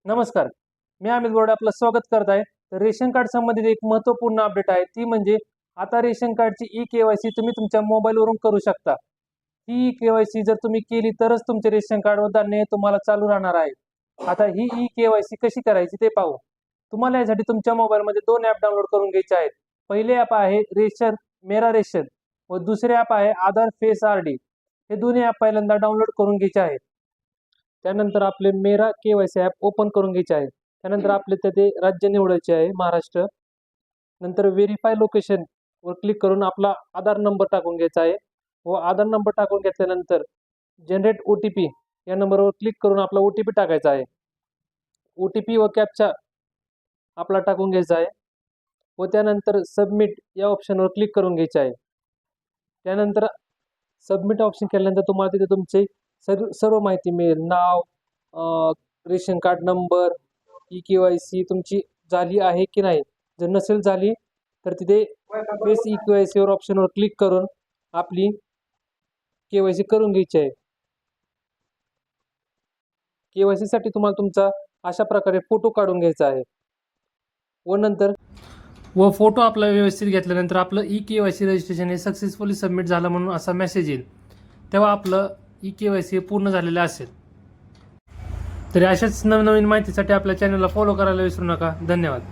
नमस्कार. मी अमित बोर्डे आपलं स्वागत करत आहे. तर रेशन कार्ड संबंधित एक महत्त्वपूर्ण अपडेट आहे, ती म्हणजे आता रेशन कार्डची ई-के-वाय-सी तुम्ही तुमच्या मोबाईलवरून करू शकता. ही ई-के-वाय-सी जर तुम्ही केली तरच तुमचे रेशन कार्डवर धान्य तुम्हाला चालू राहणार आहे. आता ही ई-के-वाय-सी कशी करायची ते पाहू. तुम्हाला यासाठी तुमच्या मोबाईलमध्ये 2 ॲप डाउनलोड करून घ्यायचे आहेत. पहिले ॲप आहे मेरा रेशन व दुसरे ॲप आहे आधार फेस आर-डी. हे दोन्ही ॲप पहिल्यांदा डाउनलोड करून घ्यायचे आहेत. त्यानंतर आपले मेरा के-वाय-सी ॲप ओपन करून घ्यायचे आहे. त्यानंतर आपले तिथे राज्य निवडायचे आहे महाराष्ट्र. नंतर व्हेरीफाय लोकेशनवर क्लिक करून आपला आधार नंबर टाकून घ्यायचा आहे व आधार नंबर टाकून घेतल्यानंतर जनरेट ओ-टी-पी या नंबरवर क्लिक करून आपला ओ-टी-पी टाकायचा आहे. ओ-टी-पी व कॅप्चा आपला टाकून घ्यायचा आहे व त्यानंतर सबमिट या ऑप्शनवर क्लिक करून घ्यायचे आहे. त्यानंतर सबमिट ऑप्शन केल्यानंतर तुम्हाला तिथे तुमचे सर्व माहिती मिळेल. नाव, रेशन कार्ड नंबर, ई-के-वाय-सी तुमची झाली आहे की नाही. जर नसेल झाली तर तिथे फेस ई-के-वाय-सीवर ऑप्शनवर क्लिक करून आपली के-वाय-सी करून घ्यायची आहे. के-वाय-सीसाठी तुम्हाला तुमचा अशा प्रकारे फोटो काढून घ्यायचा आहे व फोटो आपला व्यवस्थित घेतल्यानंतर आपलं ई-के-वाय-सी रजिस्ट्रेशन हे सक्सेसफुली सबमिट झालं म्हणून असा मेसेज येईल. तेव्हा आपलं ई-के-वाय-सी पूर्ण झालेलं असेल. तरी अशाच नवनवीन माहितीसाठी आपल्या चॅनलला फॉलो करायला विसरू नका. धन्यवाद.